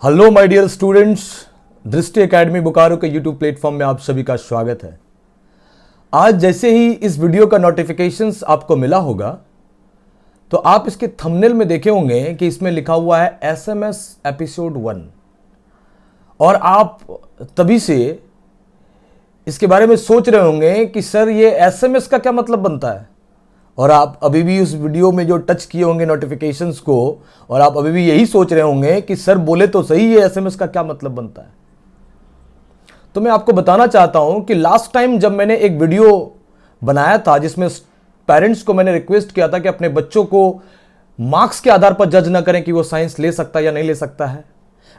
Hello my dear students, दृष्टि academy Bokaro के YouTube platform में आप सभी का स्वागत है। आज जैसे ही इस वीडियो का नोटिफिकेशंस आपको मिला होगा तो आप इसके थंबनेल में देखे होंगे कि इसमें लिखा हुआ है एसएमएस एपिसोड 1 और आप तभी से इसके बारे में सोच रहे होंगे कि सर ये एसएमएस का क्या मतलब बनता है, और आप अभी भी उस वीडियो में जो टच किए होंगे नोटिफिकेशंस को और आप अभी भी यही सोच रहे होंगे कि सर बोले तो सही ये एसएमएस का क्या मतलब बनता है। तो मैं आपको बताना चाहता हूं कि लास्ट टाइम जब मैंने एक वीडियो बनाया था जिसमें पेरेंट्स को मैंने रिक्वेस्ट किया था कि अपने बच्चों को मार्क्स के आधार पर जज ना करें कि वो साइंस ले सकता है या नहीं ले सकता है,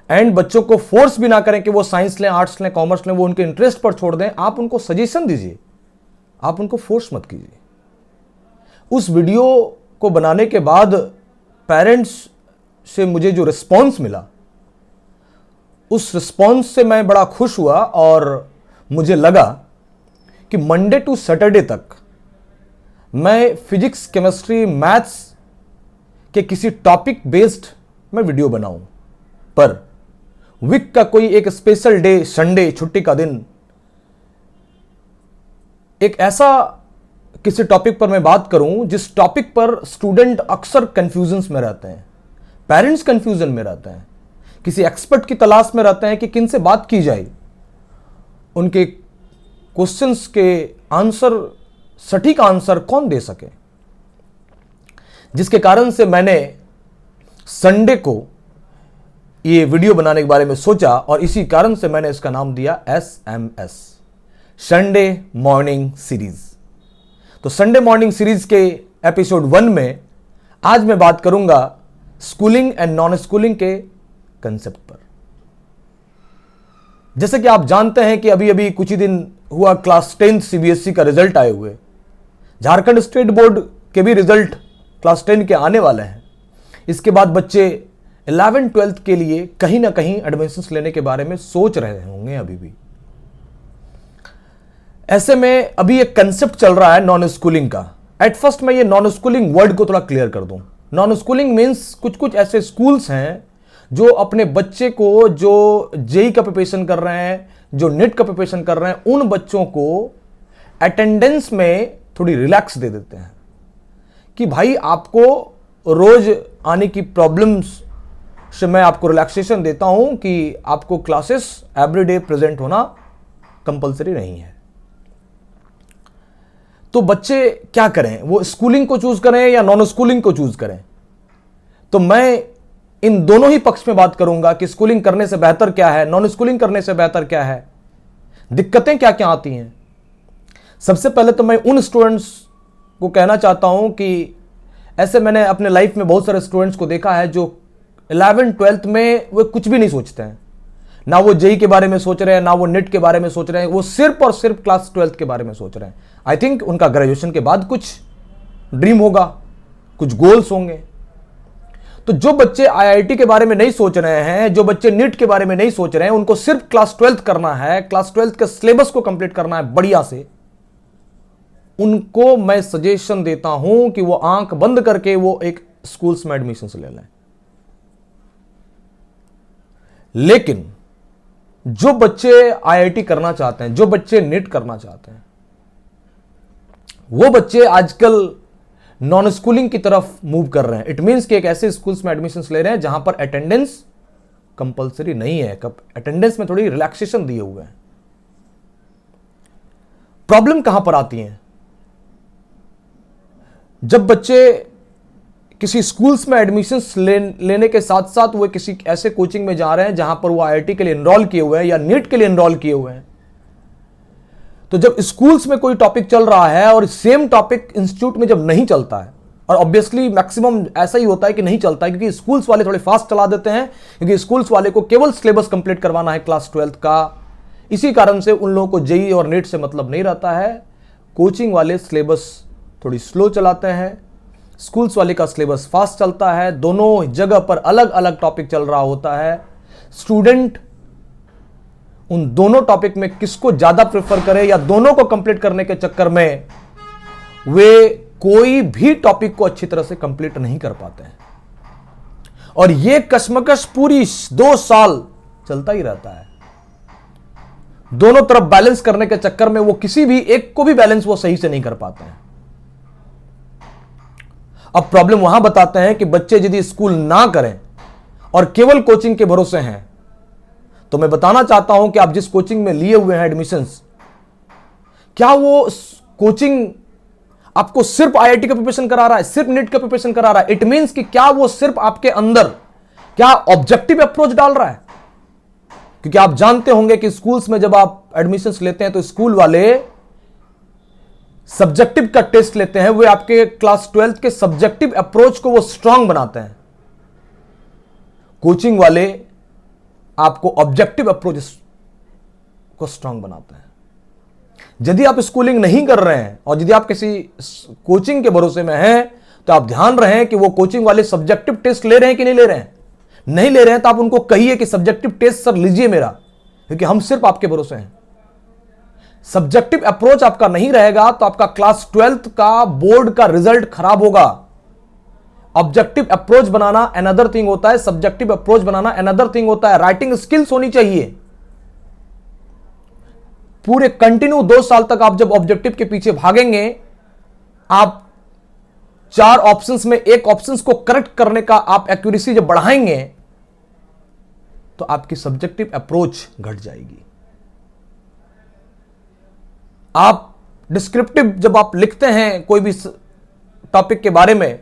एंड बच्चों को फोर्स भी ना करें कि वो साइंस लें, आर्ट्स लें, कॉमर्स लें, वो उनके इंटरेस्ट पर छोड़ दें। आप उनको सजेशन दीजिए, आप उनको फोर्स मत कीजिए। उस वीडियो को बनाने के बाद पेरेंट्स से मुझे जो रिस्पॉन्स मिला, उस रिस्पॉन्स से मैं बड़ा खुश हुआ और मुझे लगा कि मंडे टू सैटरडे तक मैं फिजिक्स, केमिस्ट्री, मैथ्स के किसी टॉपिक बेस्ड मैं वीडियो बनाऊं, पर वीक का कोई एक स्पेशल डे, संडे, छुट्टी का दिन, एक ऐसा किसी टॉपिक पर मैं बात करूं जिस टॉपिक पर स्टूडेंट अक्सर कंफ्यूजन्स में रहते हैं, पेरेंट्स कंफ्यूजन में रहते हैं, किसी एक्सपर्ट की तलाश में रहते हैं कि किन से बात की जाए, उनके क्वेश्चंस के आंसर, सटीक आंसर कौन दे सके। जिसके कारण से मैंने संडे को ये वीडियो बनाने के बारे में सोचा और इसी कारण से मैंने इसका नाम दिया SMS, संडे मॉर्निंग सीरीज। तो संडे मॉर्निंग सीरीज के एपिसोड 1 में आज मैं बात करूंगा स्कूलिंग एंड नॉन स्कूलिंग के कंसेप्ट पर। जैसे कि आप जानते हैं कि अभी अभी कुछ ही दिन हुआ क्लास 10 CBSE का रिजल्ट आए हुए, झारखंड स्टेट बोर्ड के भी रिजल्ट क्लास 10 के आने वाले हैं। इसके बाद बच्चे 11th-12th के लिए कहीं ना कहीं एडमिशंस लेने के बारे में सोच रहे होंगे अभी भी। ऐसे में अभी एक कंसेप्ट चल रहा है नॉन स्कूलिंग का। एट फर्स्ट मैं ये नॉन स्कूलिंग वर्ड को थोड़ा क्लियर कर दूं। नॉन स्कूलिंग मीन्स कुछ ऐसे स्कूल्स हैं जो अपने बच्चे को, जो जेई का प्रिपरेशन कर रहे हैं, जो नेट का प्रिपरेशन कर रहे हैं, उन बच्चों को अटेंडेंस में थोड़ी रिलैक्स दे देते हैं कि भाई आपको रोज आने की प्रॉब्लम्स से मैं आपको रिलैक्सेशन देता हूं कि आपको क्लासेस एवरीडे प्रेजेंट होना कंपलसरी नहीं है। तो बच्चे क्या करें, वो स्कूलिंग को चूज करें या नॉन स्कूलिंग को चूज करें? तो मैं इन दोनों ही पक्ष में बात करूंगा कि स्कूलिंग करने से बेहतर क्या है, नॉन स्कूलिंग करने से बेहतर क्या है, दिक्कतें क्या क्या आती हैं। सबसे पहले तो मैं उन स्टूडेंट्स को कहना चाहता हूं कि ऐसे मैंने अपने लाइफ में बहुत सारे स्टूडेंट्स को देखा है जो 11th-12th में वो कुछ भी नहीं सोचते हैं, ना वो जेई के बारे में सोच रहे हैं, ना वो नेट के बारे में सोच रहे हैं, वो सिर्फ और सिर्फ क्लास 12th के बारे में सोच रहे हैं। आई थिंक उनका ग्रेजुएशन के बाद कुछ ड्रीम होगा, कुछ गोल्स होंगे। तो जो बच्चे IIT के बारे में नहीं सोच रहे हैं, जो बच्चे नीट के बारे में नहीं सोच रहे हैं, उनको सिर्फ क्लास 12th करना है, क्लास 12th के सिलेबस को कंप्लीट करना है बढ़िया से, उनको मैं सजेशन देता हूं कि वो आंख बंद करके वो एक स्कूल्स में एडमिशन ले लें। लेकिन जो बच्चे IIT करना चाहते हैं, जो बच्चे नीट करना चाहते हैं, वो बच्चे आजकल नॉन स्कूलिंग की तरफ मूव कर रहे हैं। इट मींस कि एक ऐसे स्कूल्स में एडमिशंस ले रहे हैं जहां पर अटेंडेंस कंपलसरी नहीं है, अटेंडेंस में थोड़ी रिलैक्सेशन दिए हुए हैं। प्रॉब्लम कहां पर आती है? जब बच्चे किसी स्कूल्स में एडमिशंस लेने के साथ साथ वो किसी ऐसे कोचिंग में जा रहे हैं जहां पर वो IIT के लिए एनरोल किए हुए हैं या नीट के लिए एनरोल किए हुए हैं, तो जब स्कूल्स में कोई टॉपिक चल रहा है और सेम टॉपिक इंस्टीट्यूट में जब नहीं चलता है, और ऑब्वियसली मैक्सिमम ऐसा ही होता है कि नहीं चलता है क्योंकि स्कूल्स वाले थोड़े फास्ट चला देते हैं, क्योंकि स्कूल्स वाले को केवल सिलेबस कंप्लीट करवाना है क्लास 12th का। इसी कारण से उन लोगों को जेई और नेट से मतलब नहीं रहता है। कोचिंग वाले सिलेबस थोड़ी स्लो चलाते हैं, स्कूल्स वाले का सिलेबस फास्ट चलता है। दोनों जगह पर अलग अलग टॉपिक चल रहा होता है। स्टूडेंट उन दोनों टॉपिक में किसको ज्यादा प्रेफर करे या दोनों को कंप्लीट करने के चक्कर में वे कोई भी टॉपिक को अच्छी तरह से कंप्लीट नहीं कर पाते हैं। और ये कश्मकश पूरी 2 साल चलता ही रहता है। दोनों तरफ बैलेंस करने के चक्कर में वो किसी भी एक को भी बैलेंस वो सही से नहीं कर पाते हैं। अब प्रॉब्लम वहां बताते हैं कि बच्चे यदि स्कूल ना करें और केवल कोचिंग के भरोसे हैं, तो मैं बताना चाहता हूं कि आप जिस कोचिंग में लिए हुए हैं एडमिशंस, क्या वो कोचिंग आपको सिर्फ आईआईटी का प्रिपरेशन करा रहा है, सिर्फ नीट का प्रिपरेशन करा रहा है? इट मींस कि क्या वो सिर्फ आपके अंदर क्या ऑब्जेक्टिव अप्रोच डाल रहा है? क्योंकि आप जानते होंगे कि स्कूल्स में जब आप एडमिशंस लेते हैं तो स्कूल वाले सब्जेक्टिव का टेस्ट लेते हैं, वो आपके क्लास 12th के सब्जेक्टिव अप्रोच को वो स्ट्रांग बनाते हैं। कोचिंग वाले आपको ऑब्जेक्टिव अप्रोच को स्ट्रांग बनाते हैं। यदि आप स्कूलिंग नहीं कर रहे हैं और यदि आप किसी कोचिंग के भरोसे में हैं, तो आप ध्यान रहे कि वो कोचिंग वाले सब्जेक्टिव टेस्ट ले रहे हैं कि नहीं ले रहे हैं। नहीं ले रहे हैं तो आप उनको कहिए कि सब्जेक्टिव टेस्ट सर लीजिए मेरा, क्योंकि हम सिर्फ आपके भरोसे हैं। सब्जेक्टिव अप्रोच आपका नहीं रहेगा तो आपका क्लास 12th का बोर्ड का रिजल्ट खराब होगा। ऑब्जेक्टिव अप्रोच बनाना अनदर थिंग होता है, सब्जेक्टिव अप्रोच बनाना अनदर थिंग होता है। राइटिंग स्किल्स होनी चाहिए। पूरे कंटिन्यू 2 साल तक आप जब ऑब्जेक्टिव के पीछे भागेंगे, आप 4 ऑप्शंस में एक ऑप्शंस को करेक्ट करने का आप एक्यूरेसी जब बढ़ाएंगे, तो आपकी सब्जेक्टिव अप्रोच घट जाएगी। आप डिस्क्रिप्टिव जब आप लिखते हैं कोई भी टॉपिक के बारे में,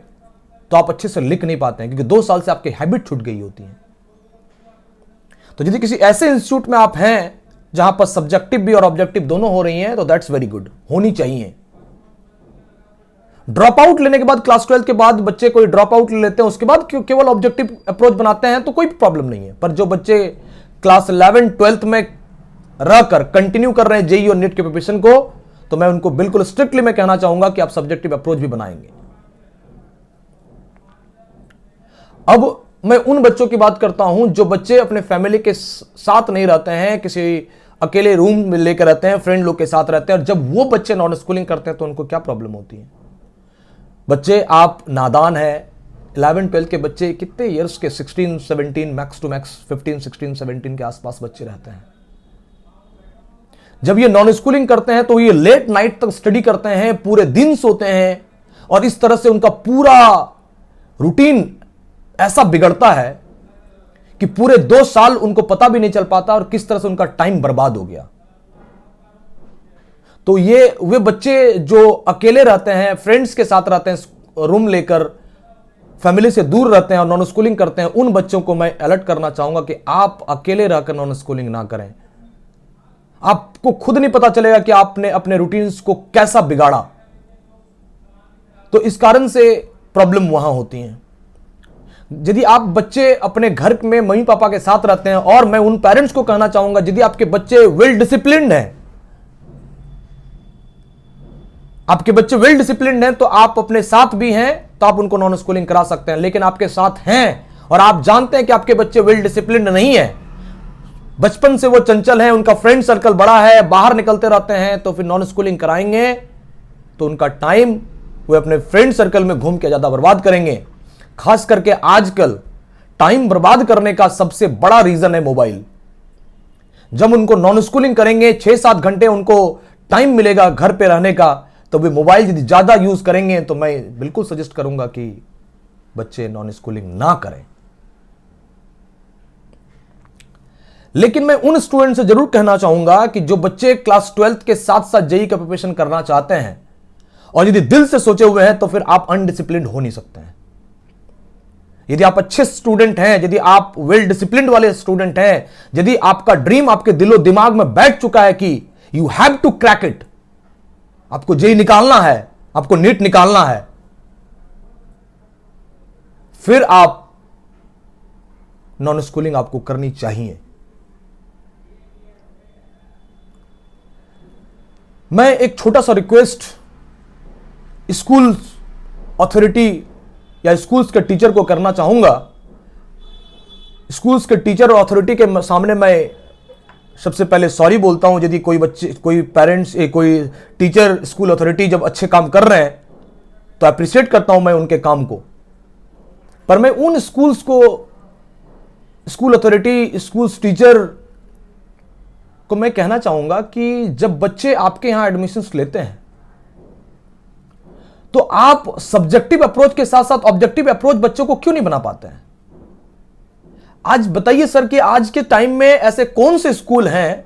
तो आप अच्छे से लिख नहीं पाते हैं, क्योंकि 2 साल से आपकी हैबिट छूट गई होती है। तो यदि किसी ऐसे इंस्टीट्यूट में आप हैं जहां पर सब्जेक्टिव भी और ऑब्जेक्टिव दोनों हो रही हैं, तो दैट्स वेरी गुड, होनी चाहिए। ड्रॉप आउट लेने के बाद क्लास 12 के बाद बच्चे कोई ड्रॉप आउट ले लेते हैं, उसके बाद केवल ऑब्जेक्टिव अप्रोच बनाते हैं, तो कोई प्रॉब्लम नहीं है। पर जो बच्चे क्लास 11 12th में रहकर कंटिन्यू कर रहे हैं जेईई और नीट के प्रिपरेशन को, तो मैं उनको बिल्कुल स्ट्रिक्टली मैं कहना चाहूंगा कि आप सब्जेक्टिव अप्रोच भी बनाएंगे। अब मैं उन बच्चों की बात करता हूं जो बच्चे अपने फैमिली के साथ नहीं रहते हैं, किसी अकेले रूम में लेकर रहते हैं, फ्रेंड लोग के साथ रहते हैं, और जब वो बच्चे नॉन स्कूलिंग करते हैं तो उनको क्या प्रॉब्लम होती है? बच्चे आप नादान है, 11 12 के बच्चे कितने ईयर्स के, 16 17 मैक्स टू मैक्स 15 16 17 के आसपास बच्चे रहते हैं। जब ये नॉन स्कूलिंग करते हैं तो ये लेट नाइट तक स्टडी करते हैं, पूरे दिन सोते हैं, और इस तरह से उनका पूरा रूटीन ऐसा बिगड़ता है कि पूरे 2 साल उनको पता भी नहीं चल पाता और किस तरह से उनका टाइम बर्बाद हो गया। तो ये वे बच्चे जो अकेले रहते हैं, फ्रेंड्स के साथ रहते हैं, रूम लेकर फैमिली से दूर रहते हैं और नॉन स्कूलिंग करते हैं, उन बच्चों को मैं अलर्ट करना चाहूंगा कि आप अकेले रहकर नॉन स्कूलिंग ना करें। आपको खुद नहीं पता चलेगा कि आपने अपने रूटीन्स को कैसा बिगाड़ा। तो इस कारण से प्रॉब्लम वहां होती है। यदि आप बच्चे अपने घर में मम्मी पापा के साथ रहते हैं, और मैं उन पेरेंट्स को कहना चाहूंगा यदि आपके बच्चे वेल डिसिप्लिन्ड हैं, आपके बच्चे वेल डिसिप्लिन्ड हैं, तो आप अपने साथ भी हैं तो आप उनको नॉन स्कूलिंग करा सकते हैं। लेकिन आपके साथ हैं और आप जानते हैं कि आपके बच्चे वेल डिसिप्लिन्ड नहीं है, बचपन से वो चंचल हैं, उनका फ्रेंड सर्कल बड़ा है, बाहर निकलते रहते हैं, तो फिर नॉन स्कूलिंग कराएंगे तो उनका टाइम वो अपने फ्रेंड सर्कल में घूम के ज्यादा बर्बाद करेंगे। खास करके आजकल टाइम बर्बाद करने का सबसे बड़ा रीजन है मोबाइल। जब उनको नॉन स्कूलिंग करेंगे, 6-7 घंटे उनको टाइम मिलेगा घर पे रहने का, तो वे मोबाइल यदि ज्यादा यूज करेंगे, तो मैं बिल्कुल सजेस्ट करूंगा कि बच्चे नॉन स्कूलिंग ना करें। लेकिन मैं उन स्टूडेंट से जरूर कहना चाहूंगा कि जो बच्चे क्लास 12th के साथ साथ जेईई का प्रिपरेशन करना चाहते हैं और यदि दिल से सोचे हुए हैं, तो फिर आप अनडिसिप्लिन्ड हो नहीं सकते हैं। यदि आप अच्छे स्टूडेंट हैं, यदि आप वेल डिसिप्लिन्ड वाले स्टूडेंट हैं, यदि आपका ड्रीम आपके दिलो दिमाग में बैठ चुका है कि you have to crack it, आपको जेईई निकालना है, आपको नीट निकालना है, फिर आप नॉन स्कूलिंग आपको करनी चाहिए। मैं एक छोटा सा रिक्वेस्ट स्कूल अथॉरिटी या स्कूल्स के टीचर को करना चाहूंगा। स्कूल्स के टीचर और अथॉरिटी के सामने मैं सबसे पहले सॉरी बोलता हूं यदि कोई बच्चे, कोई पेरेंट्स, कोई टीचर, स्कूल अथॉरिटी जब अच्छे काम कर रहे हैं तो अप्रिशिएट करता हूं मैं उनके काम को। पर मैं उन स्कूल्स को, स्कूल अथॉरिटी, स्कूल्स टीचर को मैं कहना चाहूंगा कि जब बच्चे आपके यहां एडमिशन्स लेते हैं तो आप सब्जेक्टिव अप्रोच के साथ साथ ऑब्जेक्टिव अप्रोच बच्चों को क्यों नहीं बना पाते हैं? आज बताइए सर कि आज के टाइम में ऐसे कौन से स्कूल हैं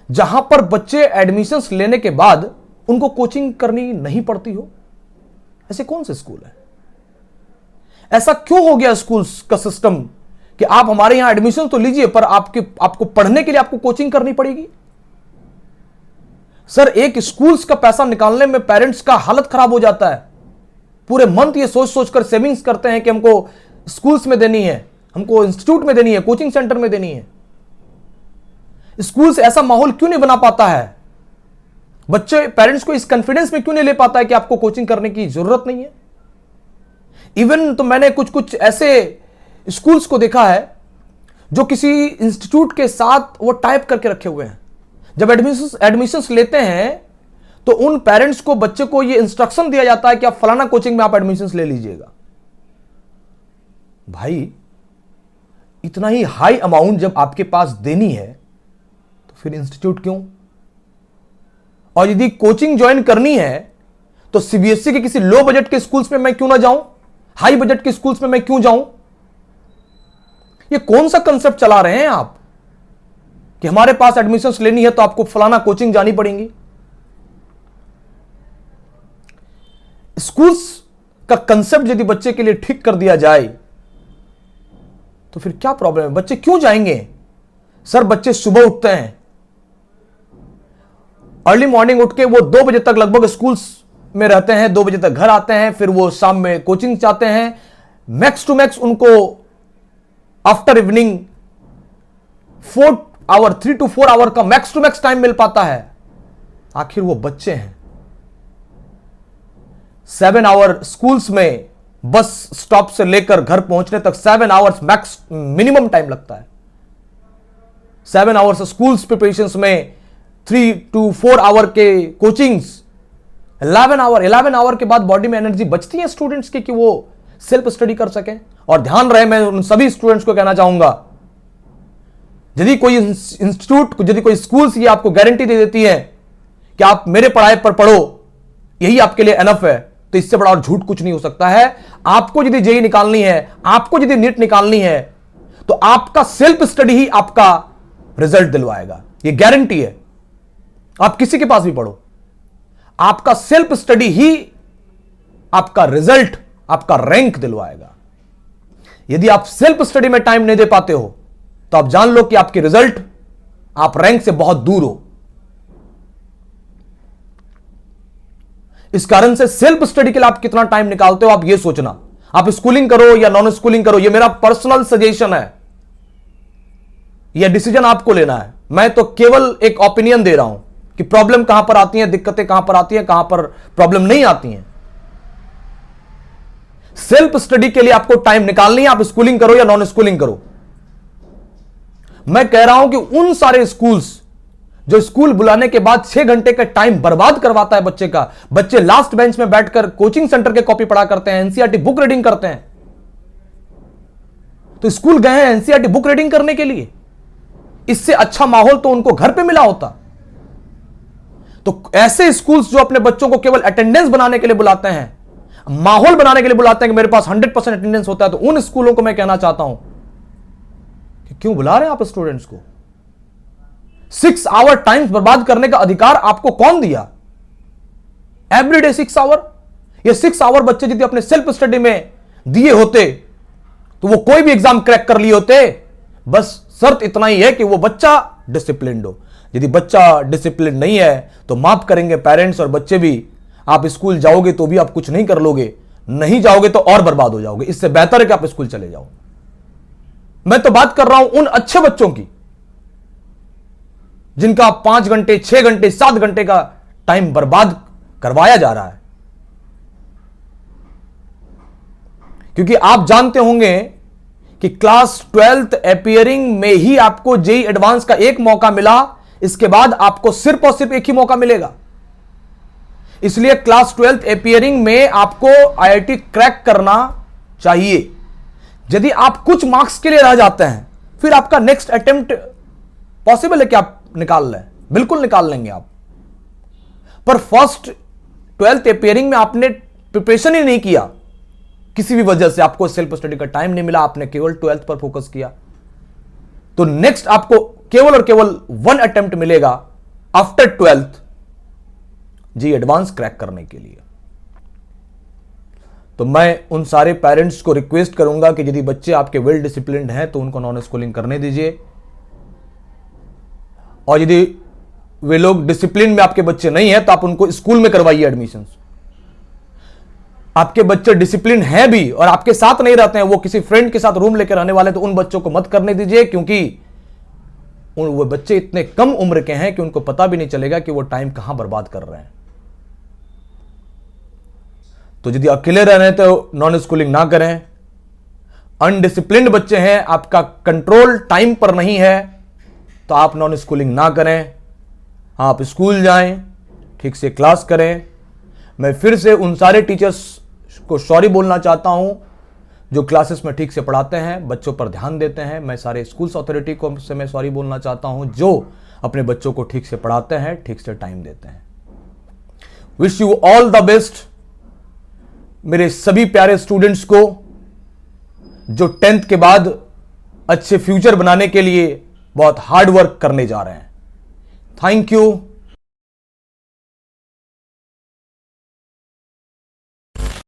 जहां पर बच्चे एडमिशन्स लेने के बाद उनको कोचिंग करनी नहीं पड़ती हो? ऐसे कौन से स्कूल हैं? ऐसा क्यों हो गया स्कूल्स का सिस्टम कि आप हमारे यहां एडमिशन तो लीजिए पर आपको पढ़ने के लिए आपको कोचिंग करनी पड़ेगी? सर, एक स्कूल्स का पैसा निकालने में पेरेंट्स का हालत खराब हो जाता है। पूरे मंथ ये सोच सोचकर सेविंग्स करते हैं कि हमको स्कूल्स में देनी है, हमको इंस्टीट्यूट में देनी है, कोचिंग सेंटर में देनी है। स्कूल से ऐसा माहौल क्यों नहीं बना पाता है? बच्चे पेरेंट्स को इस कॉन्फिडेंस में क्यों नहीं ले पाता है कि आपको कोचिंग करने की जरूरत नहीं है? इवन तो मैंने कुछ ऐसे स्कूल्स को देखा है जो किसी इंस्टीट्यूट के साथ वो टाइप करके रखे हुए हैं। जब एडमिशंस लेते हैं तो उन पेरेंट्स को, बच्चे को ये इंस्ट्रक्शन दिया जाता है कि आप फलाना कोचिंग में आप एडमिशंस ले लीजिएगा। भाई, इतना ही हाई अमाउंट जब आपके पास देनी है तो फिर इंस्टीट्यूट क्यों? और यदि कोचिंग ज्वाइन करनी है तो सीबीएसई के किसी लो बजट के स्कूल्स में मैं क्यों ना जाऊं? हाई बजट के स्कूल्स में मैं क्यों जाऊं? ये कौन सा कंसेप्ट चला रहे हैं आप कि हमारे पास एडमिशंस लेनी है तो आपको फलाना कोचिंग जानी पड़ेंगी? स्कूल्स का कंसेप्ट यदि बच्चे के लिए ठीक कर दिया जाए तो फिर क्या प्रॉब्लम है? बच्चे क्यों जाएंगे? सर, बच्चे सुबह उठते हैं, अर्ली मॉर्निंग उठ के वो 2 बजे तक लगभग स्कूल्स में रहते हैं, 2 बजे तक घर आते हैं, फिर वो शाम में कोचिंग चाहते हैं। मैक्स टू मैक्स उनको आफ्टर इवनिंग 3 to 4 आवर का मैक्स टू मैक्स टाइम मिल पाता है। आखिर वो बच्चे हैं। 7 आवर स्कूल्स में बस स्टॉप से लेकर घर पहुंचने तक 7 आवर्स मैक्स मिनिमम टाइम लगता है। 7 आवर्स स्कूल्स प्रिपरेशंस में 3 to 4 आवर के कोचिंग्स, 11 आवर के बाद बॉडी में एनर्जी बचती है स्टूडेंट्स की कि वो सेल्फ स्टडी कर सकें। और ध्यान रहे, मैं उन सभी स्टूडेंट्स को कहना चाहूंगा, यदि कोई इंस्टीट्यूट, यदि कोई स्कूल्स ये आपको गारंटी दे देती है कि आप मेरे पढ़ाई पर पढ़ो, यही आपके लिए एनफ है, तो इससे बड़ा और झूठ कुछ नहीं हो सकता है। आपको यदि जेईई निकालनी है, आपको यदि नीट निकालनी है, तो आपका सेल्फ स्टडी ही आपका रिजल्ट दिलवाएगा। ये गारंटी है। आप किसी के पास भी पढ़ो, आपका सेल्फ स्टडी ही आपका रिजल्ट, आपका रैंक दिलवाएगा। यदि आप सेल्फ स्टडी में टाइम नहीं दे पाते हो तो आप जान लो कि आपके रिजल्ट, आप रैंक से बहुत दूर हो। इस कारण से सेल्फ स्टडी के लिए आप कितना टाइम निकालते हो, आप यह सोचना। आप स्कूलिंग करो या नॉन स्कूलिंग करो, यह मेरा पर्सनल सजेशन है, यह डिसीजन आपको लेना है। मैं तो केवल एक ओपिनियन दे रहा हूं कि प्रॉब्लम कहां पर आती है, दिक्कतें कहां पर आती हैं, कहां पर प्रॉब्लम नहीं आती हैं। सेल्फ स्टडी के लिए आपको टाइम निकालनी है, आप स्कूलिंग करो या नॉन स्कूलिंग करो। मैं कह रहा हूं कि उन सारे स्कूल्स जो स्कूल बुलाने के बाद 6 घंटे का टाइम बर्बाद करवाता है बच्चे का, बच्चे लास्ट बेंच में बैठकर कोचिंग सेंटर के कॉपी पढ़ा करते हैं, एनसीईआरटी बुक रीडिंग करते हैं। तो स्कूल गए हैं एनसीईआरटी बुक रीडिंग करने के लिए, इससे अच्छा माहौल तो उनको घर पे मिला होता। तो ऐसे स्कूल्स जो अपने बच्चों को केवल अटेंडेंस बनाने के लिए बुलाते हैं, माहौल बनाने के लिए बुलाते हैं कि मेरे पास 100% अटेंडेंस होता है, तो उन स्कूलों को मैं कहना चाहता हूं कि क्यों बुला रहे हैं आप स्टूडेंट्स को? 6 आवर टाइम बर्बाद करने का अधिकार आपको कौन दिया? Everyday 6 hour. ये 6 आवर बच्चे यदि अपने सेल्फ स्टडी में दिए होते तो वो कोई भी एग्जाम क्रैक कर लिए होते। बस शर्त इतना ही है कि वो बच्चा डिसिप्लिन्ड हो। यदि बच्चा डिसिप्लिन नहीं है तो माफ करेंगे पेरेंट्स और बच्चे भी, आप स्कूल जाओगे तो भी आप कुछ नहीं कर लोगे, नहीं जाओगे तो और बर्बाद हो जाओगे। इससे बेहतर है कि आप स्कूल चले जाओ। मैं तो बात कर रहा हूं उन अच्छे बच्चों की जिनका 5 घंटे, 6 घंटे, 7 घंटे का टाइम बर्बाद करवाया जा रहा है। क्योंकि आप जानते होंगे कि क्लास 12th अपीयरिंग में ही आपको जेईई एडवांस का एक मौका मिला, इसके बाद आपको सिर्फ और सिर्फ एक ही मौका मिलेगा। इसलिए क्लास 12th अपीयरिंग में आपको आईआईटी क्रैक करना चाहिए। यदि आप कुछ मार्क्स के लिए रह जाते हैं, फिर आपका नेक्स्ट अटेम्प्ट पॉसिबल है कि आप निकाल लें, बिल्कुल निकाल लेंगे आप। पर फर्स्ट 12th अपियरिंग में आपने प्रिपरेशन ही नहीं किया, किसी भी वजह से आपको सेल्फ स्टडी का टाइम नहीं मिला, आपने केवल 12th पर फोकस किया, तो नेक्स्ट आपको केवल और केवल 1 अटेम्प्ट मिलेगा आफ्टर 12th जी एडवांस क्रैक करने के लिए। तो मैं उन सारे पेरेंट्स को रिक्वेस्ट करूंगा कि यदि बच्चे आपके वेल डिसिप्लिन्ड हैं तो उनको नॉन स्कूलिंग करने दीजिए, और यदि वे लोग डिसिप्लिन में आपके बच्चे नहीं हैं तो आप उनको स्कूल में करवाइए एडमिशन। आपके बच्चे डिसिप्लिन हैं भी और आपके साथ नहीं रहते हैं, वो किसी फ्रेंड के साथ रूम लेकर रहने वाले, तो उन बच्चों को मत करने दीजिए, क्योंकि वो बच्चे इतने कम उम्र के हैं कि उनको पता भी नहीं चलेगा कि वो टाइम कहां बर्बाद कर रहे हैं। तो यदि अकेले रह रहे हैं तो नॉन स्कूलिंग ना करें। अनडिसिप्लिन्ड बच्चे हैं, आपका कंट्रोल टाइम पर नहीं है, तो आप नॉन स्कूलिंग ना करें, आप स्कूल जाएं, ठीक से क्लास करें। मैं फिर से उन सारे टीचर्स को सॉरी बोलना चाहता हूं जो क्लासेस में ठीक से पढ़ाते हैं, बच्चों पर ध्यान देते हैं। मैं सारे स्कूल्स अथॉरिटी को से मैं सॉरी बोलना चाहता हूं जो अपने बच्चों को ठीक से पढ़ाते हैं, ठीक से टाइम देते हैं। Wish you all the best मेरे सभी प्यारे स्टूडेंट्स को जो 10th के बाद अच्छे फ्यूचर बनाने के लिए बहुत हार्ड वर्क करने जा रहे हैं। Thank you.